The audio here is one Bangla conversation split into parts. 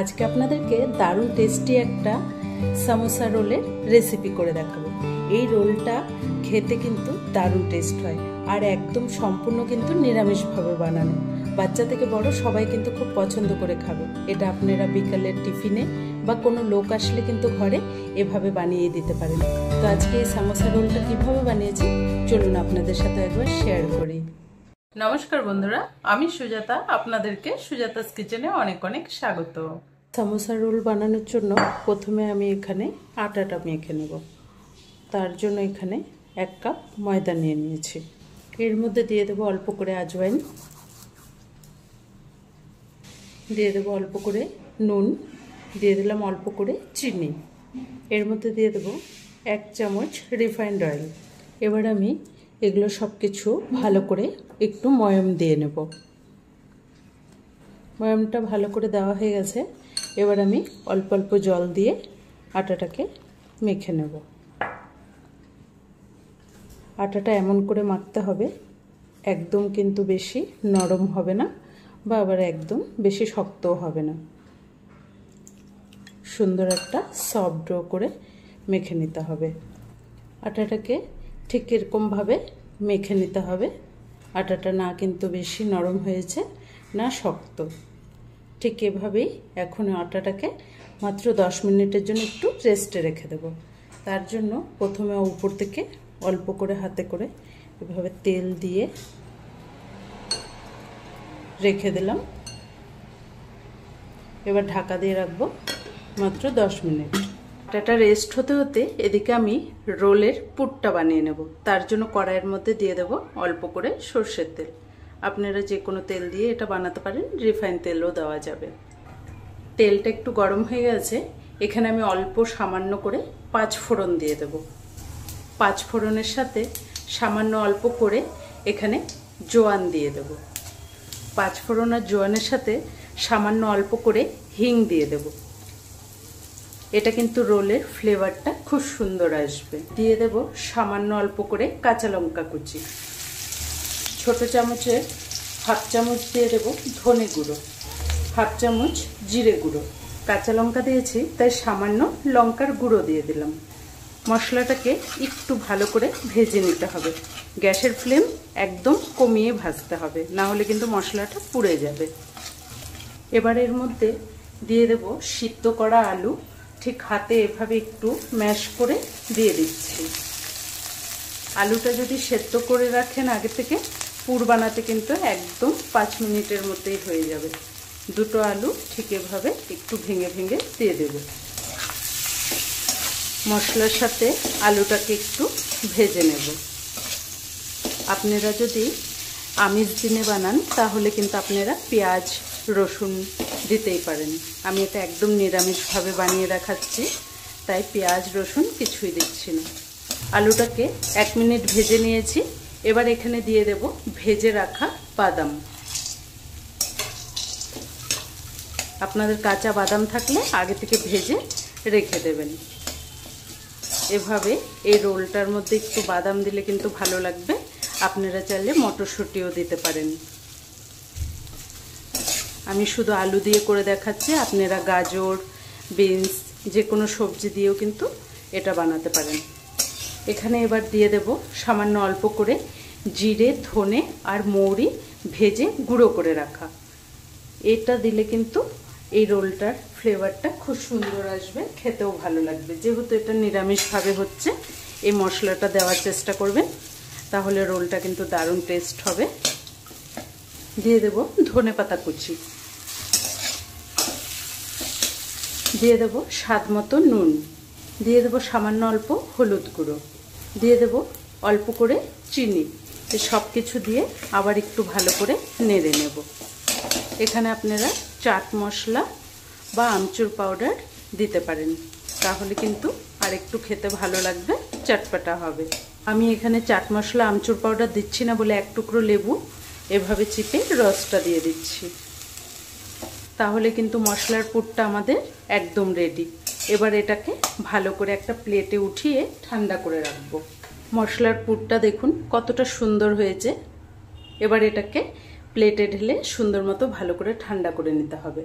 আজকে আপনাদেরকে দারুণ টেস্টি একটা সামোসা রোলের রেসিপি করে দেখাবো। এই রোলটা খেতে কিন্তু দারুণ টেস্ট হয় আর একদম সম্পূর্ণ কিন্তু নিরামিষভাবে বানানো। বাচ্চা থেকে বড় সবাই কিন্তু খুব পছন্দ করে খাবে। এটা আপনারা বিকালের টিফিনে বা কোনো লোক আসলে কিন্তু ঘরে এভাবে বানিয়ে দিতে পারেন। তো আজকে এই সামোসা রোলটা কিভাবে বানিয়েছি চলুন আপনাদের সাথে একবার শেয়ার করি। নমস্কার বন্ধুরা, আমি সুজাতা, আপনাদেরকে সুজাতাস কিচেনে অনেক অনেক স্বাগত। সামোসা রোল বানানোর জন্য প্রথমে আমি এখানে আটাটা মেখে নেব। তার জন্য এখানে 1 কাপ ময়দা নিয়ে নিয়েছি। এর মধ্যে দিয়ে দেবো অল্প করে আজওয়াইন, দিয়ে দেবো অল্প করে নুন, দিয়ে দিলাম অল্প করে চিনি, এর মধ্যে দিয়ে দেবো 1 চামচ রিফাইন্ড অয়েল। এবার আমি এগুলো সব কিছু ভালো করে একটু ময়ম দিয়ে নেব। ময়মটা ভালো করে দেওয়া হয়ে গেছে। এবার আমি অল্প অল্প জল দিয়ে আটাটাকে মেখে নেব। আটাটা এমন করে মাখতে হবে, একদম কিন্তু বেশি নরম হবে না বা আবার একদম বেশি শক্তও হবে না। সুন্দর একটা সফট ডো করে মেখে নিতে হবে। আটাটাকে ঠিক এরকমভাবে মেখে নিতে হবে। আটাটা না কিন্তু বেশি নরম হয়েছে না শক্ত, ঠিক এভাবেই এখন আটাটাকে মাত্র 10 মিনিটের জন্য একটু রেস্টে রেখে দেব। তার জন্য প্রথমে উপর থেকে অল্প করে হাতে করে এভাবে তেল দিয়ে রেখে দিলাম। এবার ঢাকা দিয়ে রাখবো মাত্র 10 মিনিট। আটাটা রেস্ট হতে হতে এদিকে আমি রোলের পুরটা বানিয়ে নেব। তার জন্য কড়াইয়ের মধ্যে দিয়ে দেব অল্প করে সরষের তেল। আপনারা যে কোনো তেল দিয়ে এটা বানাতে পারেন, রিফাইন তেলও দেওয়া যাবে। তেলটা একটু গরম হয়ে গেছে। এখানে আমি অল্প সামান্য করে 5 ফোড়ন দিয়ে দেব। 5 ফোড়নের সাথে সামান্য অল্প করে এখানে জোয়ান দিয়ে দেব। 5 ফোড়ন আর জোয়ানের সাথে সামান্য অল্প করে হিং দিয়ে দেব। এটা কিন্তু রোলের ফ্লেভারটা খুব সুন্দর আসবে। দিয়ে দেব সামান্য অল্প করে কাঁচা লঙ্কা কুচি। ছোট চামচের 1/2 চামচ দিয়ে দেব ধনে গুঁড়ো, 1/2 চামচ জিরে গুঁড়ো। কাঁচা লঙ্কা দিয়েছি তাই সামান্য লঙ্কার গুঁড়ো দিয়ে দিলাম। মশলাটাকে একটু ভালো করে ভেজে নিতে হবে। গ্যাসের ফ্লেম একদম কমিয়ে ভাজতে হবে, না হলে কিন্তু মশলাটা পুড়ে যাবে। এবার এর মধ্যে দিয়ে দেব সিদ্ধ করা আলু। ঠিক হাতে এভাবে একটু ম্যাশ করে দিয়ে দিচ্ছি। আলুটা যদি সেদ্ধ করে রাখেন আগে থেকে, পুর বানাতে কিন্তু একদম 5 মিনিটের মধ্যেই হয়ে যাবে। দুটো আলু ঠিক এভাবে একটু ভেঙে ভেঙে দিয়ে দেব। মশলার সাথে আলুটাকে একটু ভেজে নেব। আপনারা যদি আমিষ দিনে বানান তাহলে কিন্তু আপনারা পেঁয়াজ রসুন দিতেই পারেন। আমি এটা একদম নিরামিষভাবে বানিয়ে দেখাচ্ছি, তাই পেঁয়াজ রসুন কিছুই দিচ্ছি না। আলুটাকে 1 মিনিট ভেজে নিয়েছি। এবার এখানে দিয়ে দেব ভেজে রাখা বাদাম। আপনাদের কাঁচা বাদাম থাকলে আগে থেকে ভেজে রেখে দেবেন। এভাবে এই রোলটার মধ্যে একটু বাদাম দিলে কিন্তু ভালো লাগবে। আপনারা চাইলে মটরশুঁটিও দিতে পারেন। আমি শুধু আলু দিয়ে করে দেখাচ্ছি, আপনারা গাজর বিনস যে কোনো সবজি দিয়েও কিন্তু এটা বানাতে পারেন। এখানে এবার দিয়ে দেব সামান্য অল্প করে জিরে ধনে আর মৌরি ভেজে গুঁড়ো করে রাখা। এটা দিলে কিন্তু এই রোলটার ফ্লেভারটা খুব সুন্দর আসবে, খেতেও ভালো লাগবে। যেহেতু এটা নিরামিষভাবে হচ্ছে, এই মশলাটা দেওয়ার চেষ্টা করবেন, তাহলে রোলটা কিন্তু দারুণ টেস্ট হবে। দিয়ে দেব ধনে পাতা কুচি, দিয়ে দেব স্বাদ মতো নুন, দিয়ে দেব সামান্য অল্প হলুদ গুঁড়ো, দিয়ে দেব অল্প করে চিনি। সব কিছু দিয়ে আবার একটু ভালো করে নেড়ে নেব। এখানে আপনারা চাট মশলা বা আমচুর পাউডার দিতে পারেন, তাহলে কিন্তু আর একটু খেতে ভালো লাগবে, চটপটা হবে। আমি এখানে চাট মশলা আমচুর পাউডার দিচ্ছি না বলে 1 টুকরো লেবু এভাবে চিপে রসটা দিয়ে দিচ্ছি। তাহলে কিন্তু মশলার পুরটা আমাদের একদম রেডি। এবার এটাকে ভালো করে একটা প্লেটে উঠিয়ে ঠান্ডা করে রাখবো। মশলার পুরটা দেখুন কতটা সুন্দর হয়েছে। এবার এটাকে প্লেটে ঢেলে সুন্দর মতো ভালো করে ঠান্ডা করে নিতে হবে।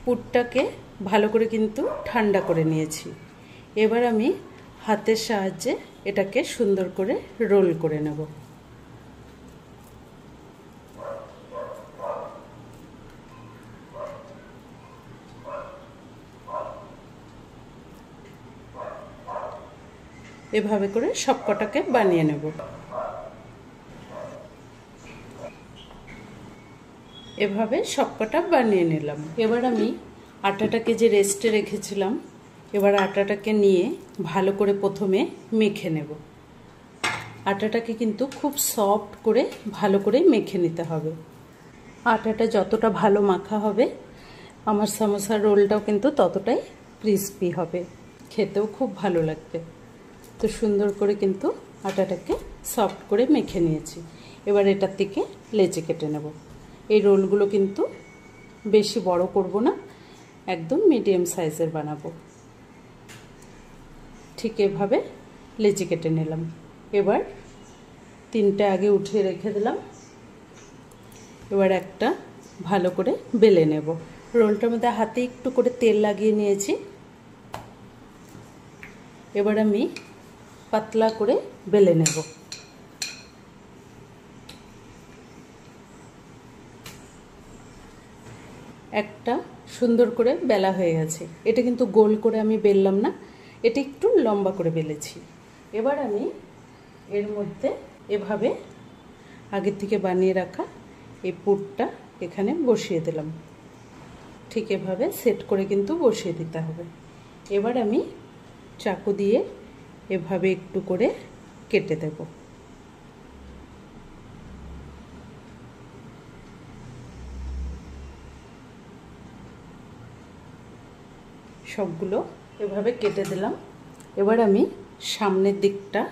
পুরটাকে ভালো করে কিন্তু ঠান্ডা করে নিয়েছি। এবার আমি হাতের সাহায্যে এটাকে সুন্দর করে রোল করে নেব। এভাবে করে সবকটাকে বানিয়ে নেব। এভাবে সবকটা বানিয়ে নিলাম। এবার আমি আটাটাকে যে রেস্টে রেখেছিলাম, এবার আটাটাকে নিয়ে ভালো করে প্রথমে মেখে নেব। আটাটাকে কিন্তু খুব সফট করে ভালো করে মেখে নিতে হবে। আটাটা যতটা ভালো মাখা হবে আমার সমোসার রোলটাও কিন্তু ততটাই ক্রিস্পি হবে, খেতেও খুব ভালো লাগবে। তো সুন্দর করে কিন্তু আটাটাকে সফট করে মেখে নিয়েছি। এবার এটার থেকে লেচি কেটে নেব। এই রোলগুলো কিন্তু বেশি বড় করব না, একদম মিডিয়াম সাইজের বানাবো। ঠিক এভাবে লেচি কেটে নিলাম। এবার তিনটে আগে উঠিয়ে রেখে দিলাম। এবার একটা ভালো করে বেলে নেব। রোলটার মধ্যে হাতে একটু করে তেল লাগিয়ে নিয়েছি। এবার আমি পাতলা করে বেলে নেব। একটা সুন্দর করে বেলা হয়ে গেছে। এটা কিন্তু গোল করে আমি বেললাম না, এটা একটু লম্বা করে বেলেছি। এবার আমি এর মধ্যে এভাবে আগে থেকে বানিয়ে রাখা এই পুরটা এখানে বসিয়ে দিলাম। ঠিক এভাবে সেট করে কিন্তু বসিয়ে দিতে হবে। এবার আমি চাকু দিয়ে এভাবে একটু করে কেটে দেব। সবগুলো এভাবে কেটে দিলাম। এবার আমি সামনের দিকটা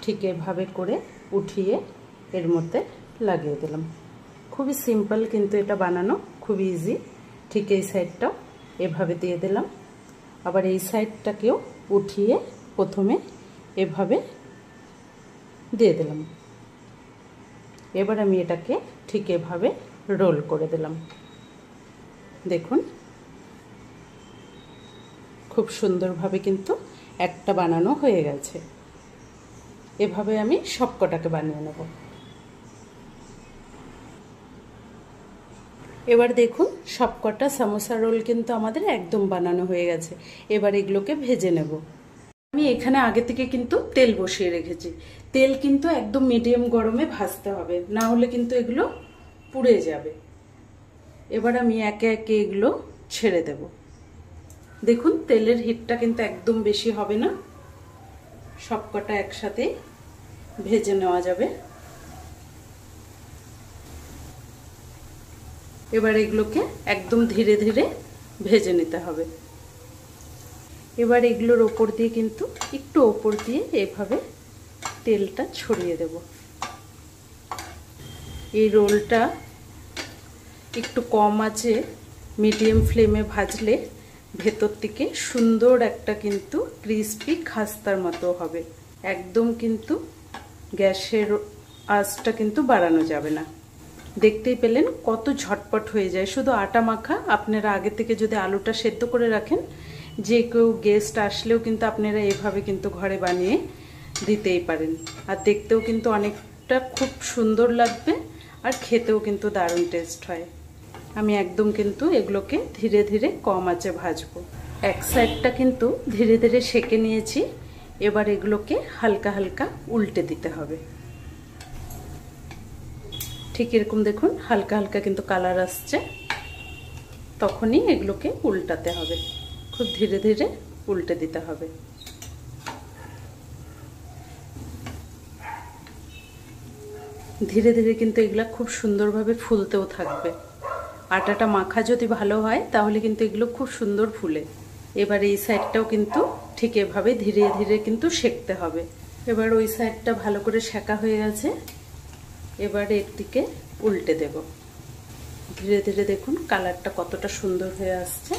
ঠিক এভাবে করে উঠিয়ে এর মধ্যে লাগিয়ে দিলাম। খুবই সিম্পল কিন্তু এটা বানানো, খুব ইজি। ঠিক এই সাইডটাও এভাবে দিয়ে দিলাম। আবার এই সাইডটাকেও উঠিয়ে প্রথমে এভাবে দিয়ে দিলাম। এবার আমি এটাকে ঠিক এভাবে রোল করে দিলাম। দেখুন খুব সুন্দরভাবে কিন্তু একটা বানানো হয়ে গেছে। এভাবে আমি সবকটাকে বানিয়ে নেব। এবার দেখুন সবকটা সমোসা রোল কিন্তু আমাদের একদম বানানো হয়ে গেছে। এবার এগুলোকে ভেজে নেব। আমি এখানে আগে থেকে কিন্তু তেল বসিয়ে রেখেছি। তেল কিন্তু একদম মিডিয়াম গরমে ভাজতে হবে, না হলে কিন্তু এগুলো পুড়ে যাবে। এবার আমি একে একে এগুলো ছেড়ে দেব। দেখুন তেলের হিটটা কিন্তু একদম বেশি হবে না, সবকটা একসাথে ভেজে নেওয়া যাবে। এবার এগুলোকে একদম ধীরে ধীরে ভেজে নিতে হবে। এবার এগুলোর ওপর দিয়ে কিন্তু একটু ওপর দিয়ে এভাবে তেলটা ছড়িয়ে দেব। এই রোলটা একটু কম আছে মিডিয়াম ফ্লেমে ভাজলে ভেতর থেকে সুন্দর একটা কিন্তু ক্রিস্পি খাস্তার মতো হবে। একদম কিন্তু গ্যাসের আঁচটা কিন্তু বাড়ানো যাবে না। দেখতেই পেলেন কত ঝটপট হয়ে যায়। শুধু আটা মাখা, আপনারা আগে থেকে যদি আলুটা সেদ্ধ করে রাখেন, যে কেউ গেস্ট আসলেও কিন্তু আপনারা এভাবে কিন্তু ঘরে বানিয়ে দিতেই পারেন। আর দেখতেও কিন্তু অনেকটা খুব সুন্দর লাগবে, আর খেতেও কিন্তু দারুণ টেস্ট হয়। আমি একদম কিন্তু এগুলোকে ধীরে ধীরে কম আঁচে ভাজবো। এক সাইডটা কিন্তু ধীরে ধীরে সেঁকে নিয়েছি। এবার এগুলোকে হালকা হালকা উল্টে দিতে হবে। ঠিক এরকম দেখুন হালকা হালকা কিন্তু কালার আসছে, তখনই এগুলোকে উল্টাতে হবে। খুব ধীরে ধীরে উল্টে দিতে হবে। ধীরে ধীরে কিন্তু এগুলা খুব সুন্দরভাবে ফুলতেও থাকবে। আটাটা মাখা যদি ভালো হয় তাহলে কিন্তু এগুলো খুব সুন্দর ফুলে। এবার এই সাইডটাও কিন্তু ঠিক এভাবে ধীরে ধীরে কিন্তু সেঁকতে হবে। এবার ওই সাইডটা ভালো করে সেঁকা হয়ে গেছে। এবার এর দিকে উল্টে দেব। ধীরে ধীরে দেখুন কালারটা কতটা সুন্দর হয়ে আসছে।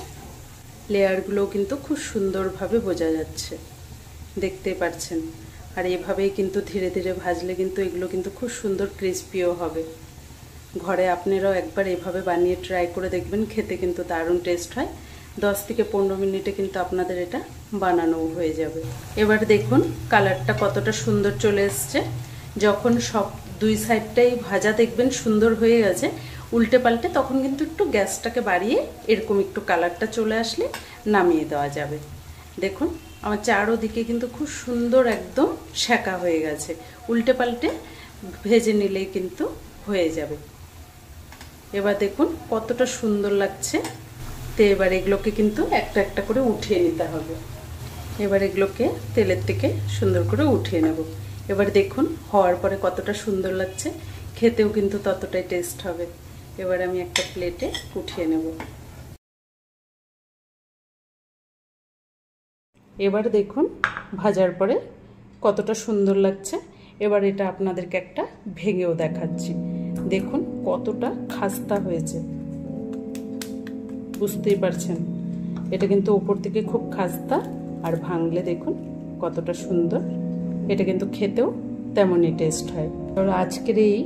লেয়ারগুলোও কিন্তু খুব সুন্দরভাবে বোঝা যাচ্ছে, দেখতে পাচ্ছেন। আর এভাবেই কিন্তু ধীরে ধীরে ভাজলে কিন্তু এগুলো কিন্তু খুব সুন্দর ক্রিস্পিও হবে। ঘরে আপনারাও একবার এভাবে বানিয়ে ট্রাই করে দেখবেন, খেতে কিন্তু দারুণ টেস্ট হয়। 10 থেকে 15 মিনিটে কিন্তু আপনাদের এটা বানানো হয়ে যাবে। এবার দেখুন কালারটা কতটা সুন্দর চলে এসছে। যখন সব দুই সাইডটাই ভাজা দেখবেন সুন্দর হয়ে গেছে, উল্টে পাল্টে তখন কিন্তু একটু গ্যাসটাকে বাড়িয়ে এরকম একটু কালারটা চলে আসলে নামিয়ে দেওয়া যাবে। দেখুন আমার চারোদিকে কিন্তু খুব সুন্দর একদম সেঁকা হয়ে গেছে। উল্টে পাল্টে ভেজে নিলেই কিন্তু হয়ে যাবে। এবার দেখুন কতটা সুন্দর লাগছে। তো এবার এগুলোকে কিন্তু একটা একটা করে উঠিয়ে নিতে হবে। এবার এগুলোকে তেলের থেকে সুন্দর করে উঠিয়ে নেব। এবার দেখুন হওয়ার পরে কতটা সুন্দর লাগছে, খেতেও কিন্তু ততটাই টেস্ট হবে। এবার আমি একটা প্লেটে উঠিয়ে নেব। এবার দেখুন ভাজার পরে কতটা সুন্দর লাগছে। এবার এটা আপনাদেরকে একটা ভেঙেও দেখাচ্ছি। দেখুন কতটা খাস্তা হয়েছে, বুঝতেই পারছেন। এটা কিন্তু উপর থেকে খুব খাস্তা, আর ভাঙলে দেখুন কতটা সুন্দর। এটা কিন্তু খেতেও তেমনই টেস্ট হয়। আর আজকের এই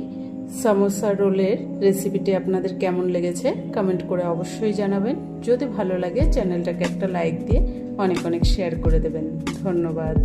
সামোসা রোলের রেসিপিটি আপনাদের কেমন লেগেছে কমেন্ট করে অবশ্যই জানাবেন। যদি ভালো লাগে চ্যানেলটাকে একটা লাইক দিয়ে অনেক অনেক শেয়ার করে দেবেন। ধন্যবাদ।